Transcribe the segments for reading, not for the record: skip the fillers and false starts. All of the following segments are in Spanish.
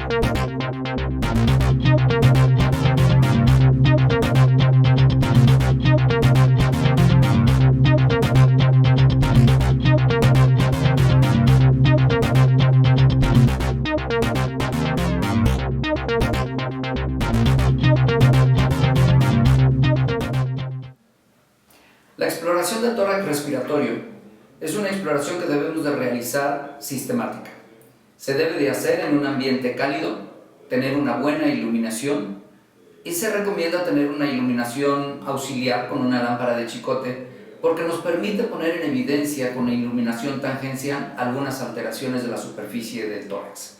La exploración del tórax respiratorio es una exploración que debemos de realizar sistemática. Se debe de hacer en un ambiente cálido, tener una buena iluminación y se recomienda tener una iluminación auxiliar con una lámpara de chicote porque nos permite poner en evidencia con la iluminación tangencial algunas alteraciones de la superficie del tórax.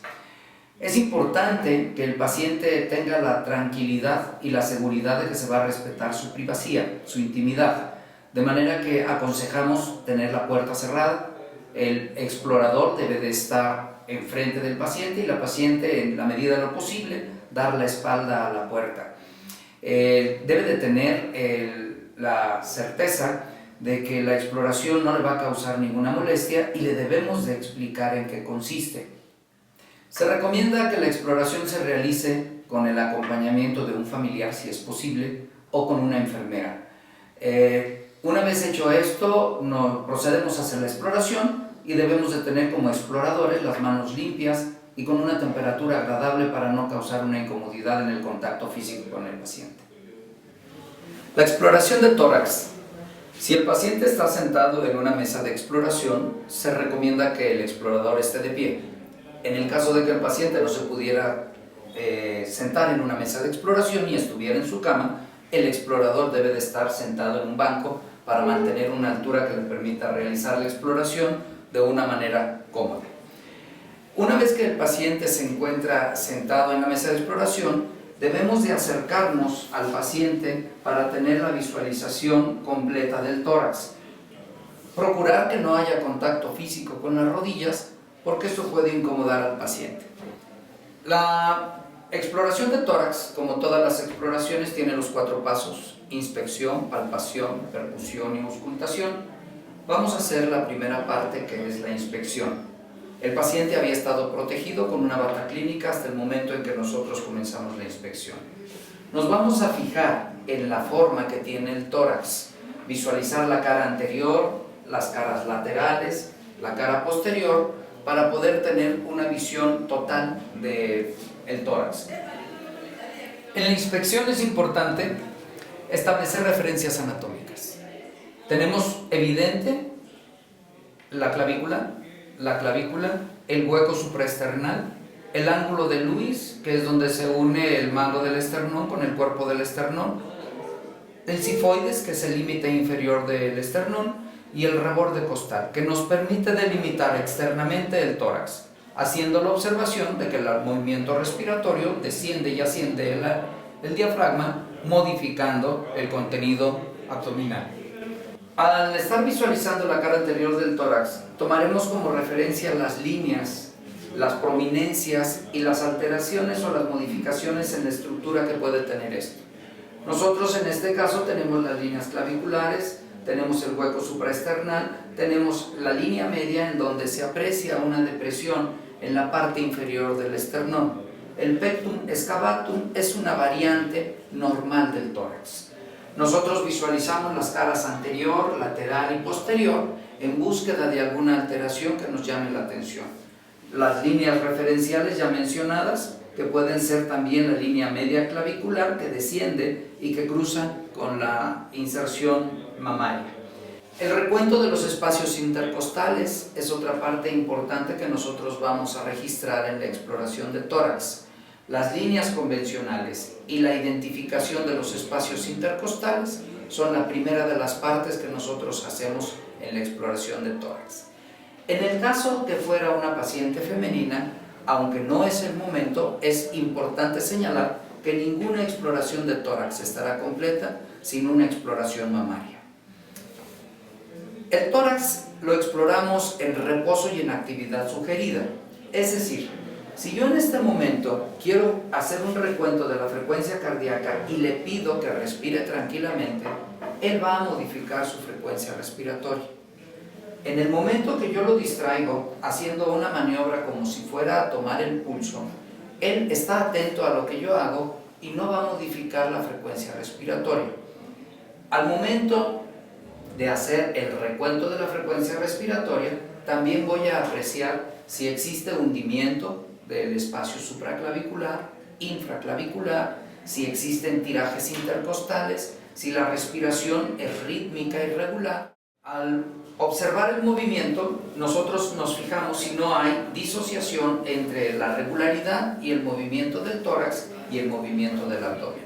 Es importante que el paciente tenga la tranquilidad y la seguridad de que se va a respetar su privacidad, su intimidad. De manera que aconsejamos tener la puerta cerrada, el explorador debe de estar enfrente del paciente y la paciente, en la medida de lo posible, dar la espalda a la puerta. Debe de tener la certeza de que la exploración no le va a causar ninguna molestia y le debemos de explicar en qué consiste. Se recomienda que la exploración se realice con el acompañamiento de un familiar, si es posible, o con una enfermera. Una vez hecho esto, procedemos a hacer la exploración y debemos de tener como exploradores las manos limpias y con una temperatura agradable para no causar una incomodidad en el contacto físico con el paciente. La exploración de tórax. Si el paciente está sentado en una mesa de exploración, se recomienda que el explorador esté de pie. En el caso de que el paciente no se pudiera sentar en una mesa de exploración y estuviera en su cama, el explorador debe de estar sentado en un banco para mantener una altura que le permita realizar la exploración de una manera cómoda. Una vez que el paciente se encuentra sentado en la mesa de exploración, debemos de acercarnos al paciente para tener la visualización completa del tórax. Procurar que no haya contacto físico con las rodillas, porque esto puede incomodar al paciente. La exploración de tórax, como todas las exploraciones, tiene los 4 pasos: inspección, palpación, percusión y auscultación. Vamos a hacer la primera parte, que es la inspección. El paciente había estado protegido con una bata clínica hasta el momento en que nosotros comenzamos la inspección. Nos vamos a fijar en la forma que tiene el tórax, visualizar la cara anterior, las caras laterales, la cara posterior, para poder tener una visión total del tórax. En la inspección es importante establecer referencias anatómicas. Tenemos evidente la clavícula, el hueco supraesternal, el ángulo de Lewis, que es donde se une el mango del esternón con el cuerpo del esternón, el sifoides, que es el límite inferior del esternón, y el reborde costal, que nos permite delimitar externamente el tórax, haciendo la observación de que el movimiento respiratorio desciende y asciende el diafragma, modificando el contenido abdominal. Al estar visualizando la cara anterior del tórax, tomaremos como referencia las líneas, las prominencias y las alteraciones o las modificaciones en la estructura que puede tener esto. Nosotros en este caso tenemos las líneas claviculares, tenemos el hueco supraesternal, tenemos la línea media en donde se aprecia una depresión en la parte inferior del esternón. El pectum excavatum es una variante normal del tórax. Nosotros visualizamos las caras anterior, lateral y posterior en búsqueda de alguna alteración que nos llame la atención. Las líneas referenciales ya mencionadas, que pueden ser también la línea media clavicular que desciende y que cruza con la inserción mamaria. El recuento de los espacios intercostales es otra parte importante que nosotros vamos a registrar en la exploración de tórax. Las líneas convencionales y la identificación de los espacios intercostales son la primera de las partes que nosotros hacemos en la exploración de tórax. En el caso que fuera una paciente femenina, aunque no es el momento, es importante señalar que ninguna exploración de tórax estará completa sin una exploración mamaria. El tórax lo exploramos en reposo y en actividad sugerida, es decir, si yo en este momento quiero hacer un recuento de la frecuencia cardíaca y le pido que respire tranquilamente, él va a modificar su frecuencia respiratoria. En el momento que yo lo distraigo haciendo una maniobra como si fuera a tomar el pulso, él está atento a lo que yo hago y no va a modificar la frecuencia respiratoria. Al momento de hacer el recuento de la frecuencia respiratoria, también voy a apreciar si existe hundimiento del espacio supraclavicular, infraclavicular, si existen tirajes intercostales, si la respiración es rítmica y regular. Al observar el movimiento, nosotros nos fijamos si no hay disociación entre la regularidad y el movimiento del tórax y el movimiento del abdomen.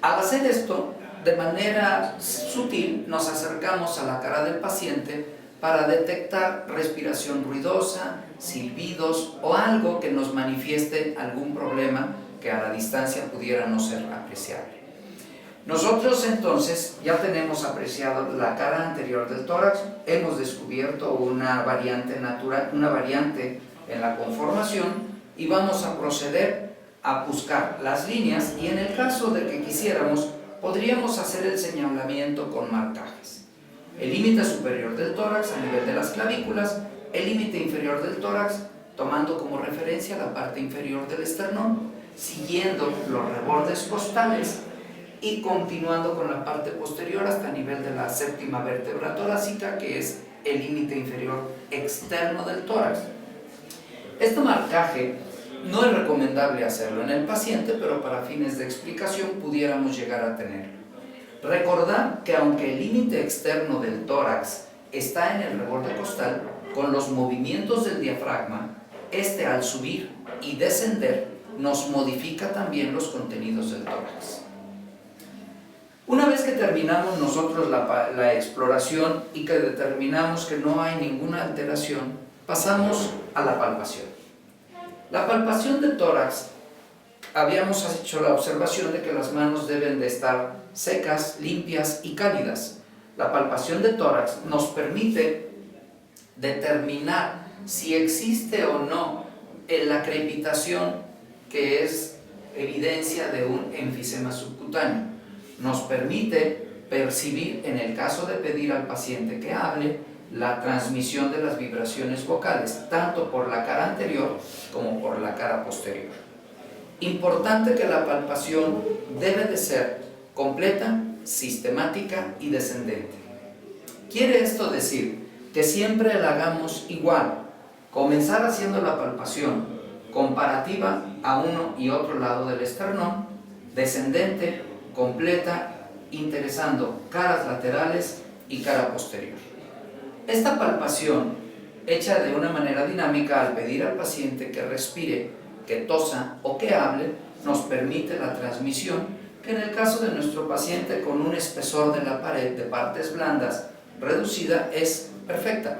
Al hacer esto, de manera sutil, nos acercamos a la cara del paciente para detectar respiración ruidosa, silbidos o algo que nos manifieste algún problema que a la distancia pudiera no ser apreciable. Nosotros entonces ya tenemos apreciado la cara anterior del tórax, hemos descubierto una variante natural, una variante en la conformación y vamos a proceder a buscar las líneas y en el caso de que quisiéramos podríamos hacer el señalamiento con marcajes. El límite superior del tórax a nivel de las clavículas, el límite inferior del tórax tomando como referencia la parte inferior del esternón, siguiendo los rebordes costales y continuando con la parte posterior hasta el nivel de la séptima vértebra torácica, que es el límite inferior externo del tórax. Este marcaje no es recomendable hacerlo en el paciente, pero para fines de explicación pudiéramos llegar a tenerlo. Recordar que aunque el límite externo del tórax está en el reborde costal, con los movimientos del diafragma, este al subir y descender nos modifica también los contenidos del tórax. Una vez que terminamos nosotros la exploración y que determinamos que no hay ninguna alteración, pasamos a la palpación. La palpación del tórax, habíamos hecho la observación de que las manos deben de estar secas, limpias y cálidas. La palpación del tórax nos permite determinar si existe o no la crepitación, que es evidencia de un enfisema subcutáneo. Nos permite percibir, en el caso de pedir al paciente que hable, la transmisión de las vibraciones vocales, tanto por la cara anterior como por la cara posterior. Importante que la palpación debe de ser completa, sistemática y descendente. ¿Quiere esto decir que siempre la hagamos igual? Comenzar haciendo la palpación comparativa a uno y otro lado del esternón, descendente, completa, interesando caras laterales y cara posterior. Esta palpación, hecha de una manera dinámica al pedir al paciente que respire, que tosa o que hable, nos permite la transmisión, que en el caso de nuestro paciente con un espesor de la pared de partes blandas reducida es perfecta.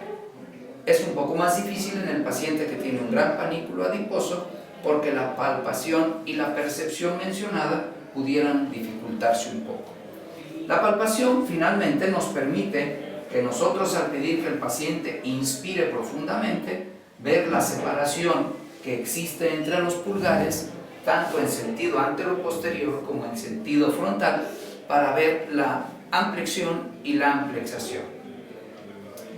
Es un poco más difícil en el paciente que tiene un gran panículo adiposo, porque la palpación y la percepción mencionada pudieran dificultarse un poco. La palpación finalmente nos permite que nosotros, al pedir que el paciente inspire profundamente, ver la separación que existe entre los pulgares, tanto en sentido anteroposterior como en sentido frontal, para ver la ampliación y la amplexación.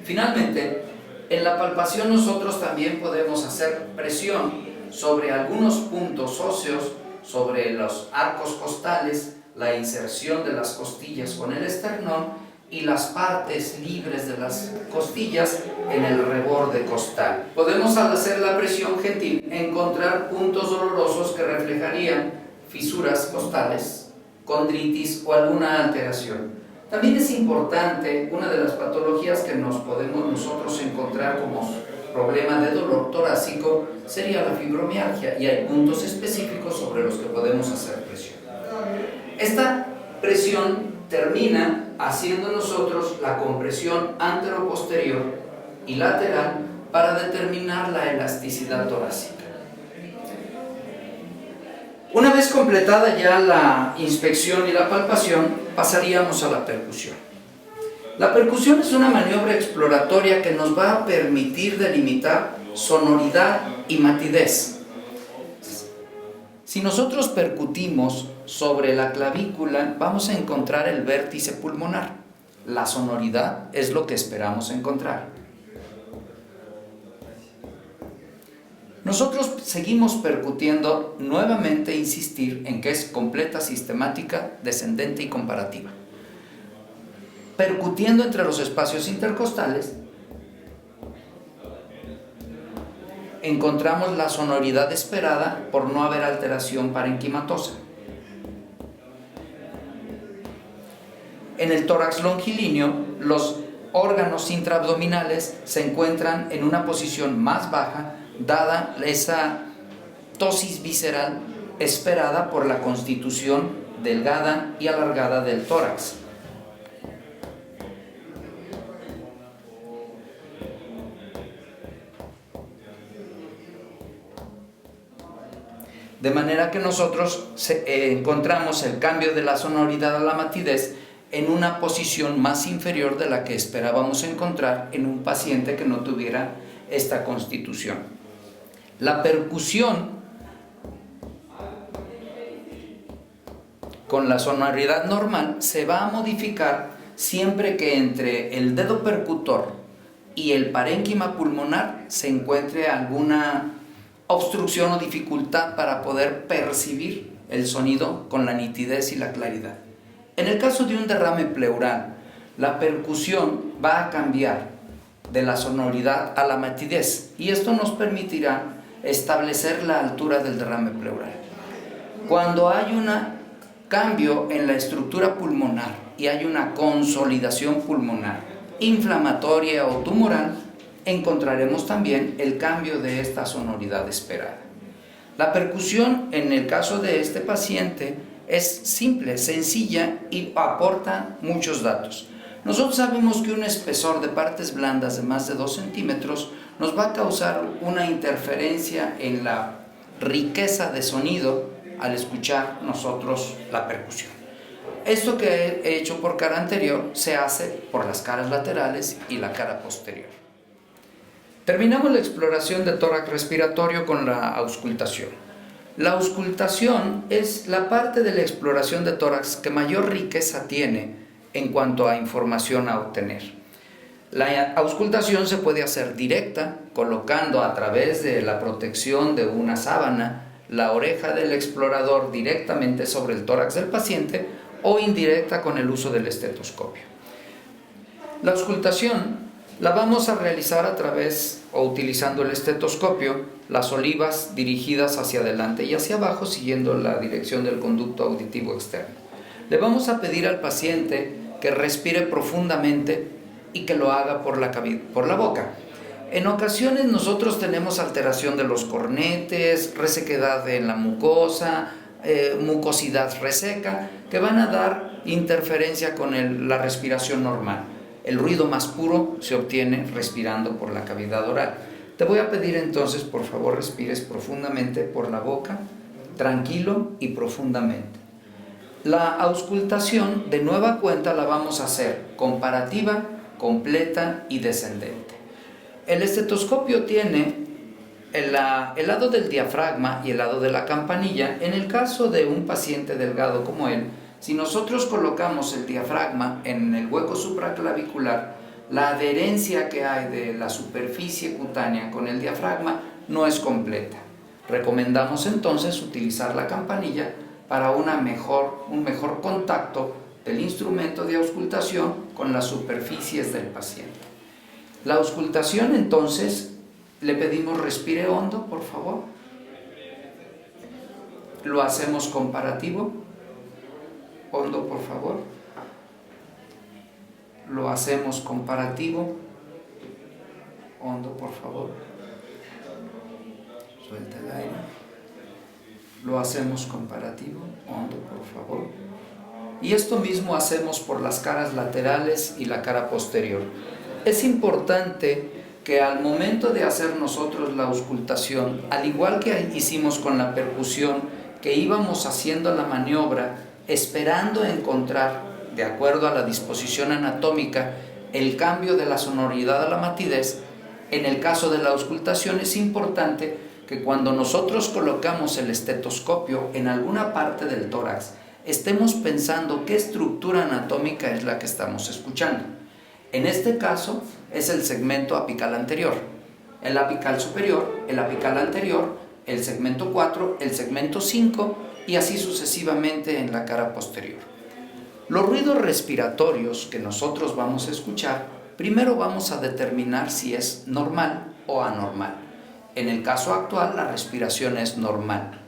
Finalmente, en la palpación nosotros también podemos hacer presión sobre algunos puntos óseos, sobre los arcos costales, la inserción de las costillas con el esternón y las partes libres de las costillas en el reborde costal. Podemos, al hacer la presión gentil, encontrar puntos dolorosos que reflejarían fisuras costales, condritis o alguna alteración. También es importante, una de las patologías que nos podemos nosotros encontrar como problema de dolor torácico sería la fibromialgia, y hay puntos específicos sobre los que podemos hacer presión. Esta presión termina haciendo nosotros la compresión anteroposterior y lateral para determinar la elasticidad torácica. Una vez completada ya la inspección y la palpación, pasaríamos a la percusión. La percusión es una maniobra exploratoria que nos va a permitir delimitar sonoridad y matidez. Si nosotros percutimos sobre la clavícula, vamos a encontrar el vértice pulmonar. La sonoridad es lo que esperamos encontrar. Nosotros seguimos percutiendo, nuevamente insistir en que es completa, sistemática, descendente y comparativa. Percutiendo entre los espacios intercostales, encontramos la sonoridad esperada por no haber alteración parenquimatosa. En el tórax longilíneo, los órganos intraabdominales se encuentran en una posición más baja, dada esa tosis visceral esperada por la constitución delgada y alargada del tórax. De manera que nosotros encontramos el cambio de la sonoridad a la matidez en una posición más inferior de la que esperábamos encontrar en un paciente que no tuviera esta constitución. La percusión con la sonoridad normal se va a modificar siempre que entre el dedo percutor y el parénquima pulmonar se encuentre alguna obstrucción o dificultad para poder percibir el sonido con la nitidez y la claridad. En el caso de un derrame pleural, la percusión va a cambiar de la sonoridad a la matidez y esto nos permitirá establecer la altura del derrame pleural. Cuando hay un cambio en la estructura pulmonar y hay una consolidación pulmonar inflamatoria o tumoral, encontraremos también el cambio de esta sonoridad esperada. La percusión en el caso de este paciente es simple, sencilla y aporta muchos datos. Nosotros sabemos que un espesor de partes blandas de más de 2 centímetros nos va a causar una interferencia en la riqueza de sonido al escuchar nosotros la percusión. Esto que he hecho por cara anterior se hace por las caras laterales y la cara posterior. Terminamos la exploración de tórax respiratorio con la auscultación. La auscultación es la parte de la exploración de tórax que mayor riqueza tiene en cuanto a información a obtener. La auscultación se puede hacer directa, colocando a través de la protección de una sábana la oreja del explorador directamente sobre el tórax del paciente, o indirecta con el uso del estetoscopio. La auscultación la vamos a realizar a través o utilizando el estetoscopio, las olivas dirigidas hacia adelante y hacia abajo siguiendo la dirección del conducto auditivo externo. Le vamos a pedir al paciente que respire profundamente y que lo haga por la boca. En ocasiones nosotros tenemos alteración de los cornetes, resequedad en la mucosa, mucosidad reseca, que van a dar interferencia con la respiración normal. El ruido más puro se obtiene respirando por la cavidad oral. Te voy a pedir entonces, por favor, respires profundamente por la boca, tranquilo y profundamente. La auscultación, de nueva cuenta, la vamos a hacer comparativa, completa y descendente. El estetoscopio tiene el lado del diafragma y el lado de la campanilla. En el caso de un paciente delgado como él, si nosotros colocamos el diafragma en el hueco supraclavicular, la adherencia que hay de la superficie cutánea con el diafragma no es completa. Recomendamos entonces utilizar la campanilla para un mejor contacto del instrumento de auscultación con las superficies del paciente. La auscultación entonces, le pedimos respire hondo, por favor. Lo hacemos comparativo. Hondo, por favor. Lo hacemos comparativo. Hondo, por favor. Suelta el aire. Lo hacemos comparativo. Hondo, por favor. Y esto mismo hacemos por las caras laterales y la cara posterior. Es importante que al momento de hacer nosotros la auscultación, al igual que hicimos con la percusión, que íbamos haciendo la maniobra esperando encontrar, de acuerdo a la disposición anatómica, el cambio de la sonoridad a la matidez, en el caso de la auscultación es importante que cuando nosotros colocamos el estetoscopio en alguna parte del tórax, estemos pensando qué estructura anatómica es la que estamos escuchando. En este caso es el segmento apical anterior. el apical superior, el apical anterior, el segmento 4, el segmento 5 y así sucesivamente en la cara posterior. Los ruidos respiratorios que nosotros vamos a escuchar, primero vamos a determinar si es normal o anormal. En el caso actual, la respiración es normal.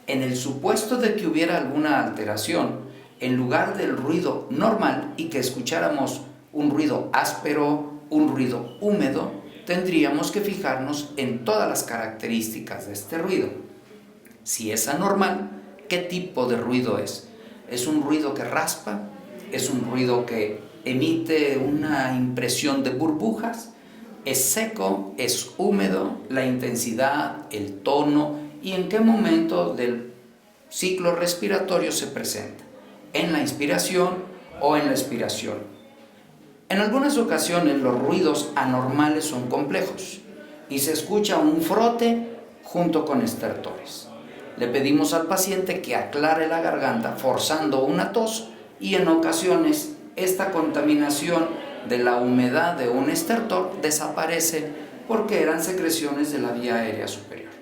En el supuesto de que hubiera alguna alteración, en lugar del ruido normal y que escucháramos un ruido áspero, un ruido húmedo, tendríamos que fijarnos en todas las características de este ruido. Si es anormal, ¿qué tipo de ruido es? ¿Es un ruido que raspa? ¿Es un ruido que emite una impresión de burbujas? ¿Es seco? ¿Es húmedo? ¿La intensidad? ¿El tono? ¿Y en qué momento del ciclo respiratorio se presenta? ¿En la inspiración o en la expiración? En algunas ocasiones los ruidos anormales son complejos y se escucha un frote junto con estertores. Le pedimos al paciente que aclare la garganta forzando una tos y en ocasiones esta contaminación de la humedad de un estertor desaparece porque eran secreciones de la vía aérea superior.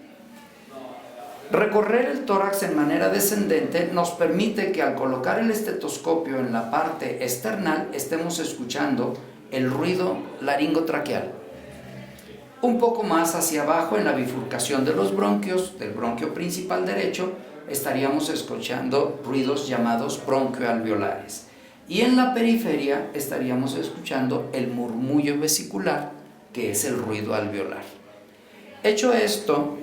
Recorrer el tórax en manera descendente nos permite que al colocar el estetoscopio en la parte external estemos escuchando el ruido laringotraqueal. Un poco más hacia abajo, en la bifurcación de los bronquios, del bronquio principal derecho, estaríamos escuchando ruidos llamados bronquioalveolares. Y en la periferia estaríamos escuchando el murmullo vesicular, que es el ruido alveolar. Hecho esto,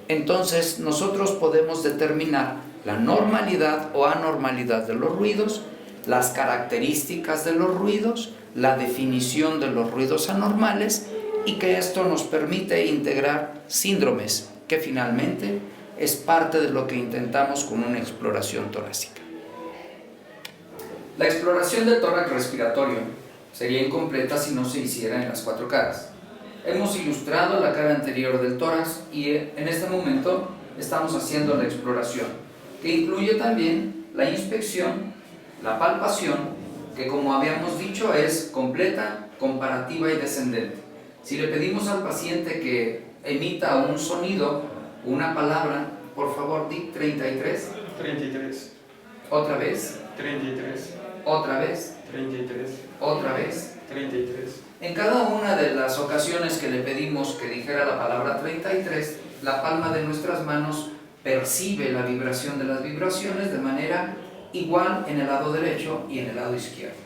entonces nosotros podemos determinar la normalidad o anormalidad de los ruidos, las características de los ruidos, la definición de los ruidos anormales y que esto nos permite integrar síndromes, que finalmente es parte de lo que intentamos con una exploración torácica. La exploración del tórax respiratorio sería incompleta si no se hiciera en las 4 caras. Hemos ilustrado la cara anterior del tórax y en este momento estamos haciendo la exploración, que incluye también la inspección, la palpación, que como habíamos dicho es completa, comparativa y descendente. Si le pedimos al paciente que emita un sonido, una palabra, por favor, di 33. 33. Otra vez. 33. Otra vez. 33. Otra vez. 33. En cada una de las ocasiones que le pedimos que dijera la palabra 33, la palma de nuestras manos percibe la vibración de las vibraciones de manera igual en el lado derecho y en el lado izquierdo.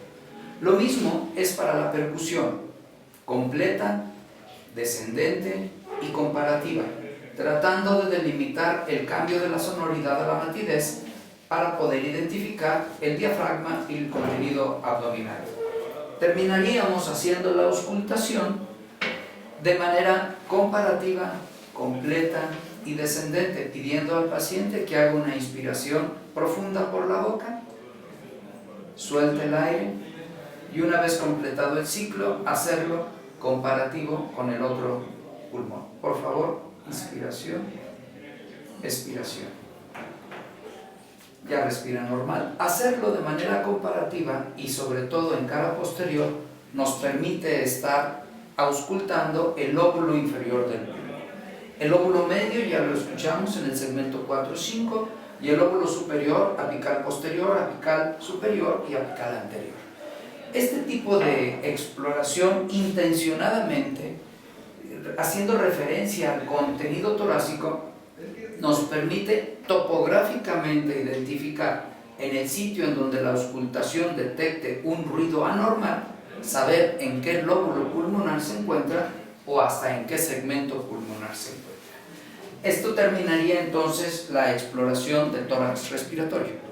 Lo mismo es para la percusión, completa, descendente y comparativa, tratando de delimitar el cambio de la sonoridad a la matidez para poder identificar el diafragma y el contenido abdominal. Terminaríamos haciendo la auscultación de manera comparativa, completa y descendente, pidiendo al paciente que haga una inspiración profunda por la boca, suelte el aire y una vez completado el ciclo, hacerlo comparativo con el otro pulmón. Por favor, inspiración, expiración. Ya respira normal. Hacerlo de manera comparativa y sobre todo en cara posterior nos permite estar auscultando el lóbulo inferior del pulmón. El lóbulo medio ya lo escuchamos en el segmento 4-5 y el lóbulo superior, apical posterior, apical superior y apical anterior. Este tipo de exploración intencionadamente, haciendo referencia al contenido torácico, nos permite topográficamente identificar en el sitio en donde la auscultación detecte un ruido anormal, saber en qué lóbulo pulmonar se encuentra o hasta en qué segmento pulmonar se encuentra. Esto terminaría entonces la exploración del tórax respiratorio.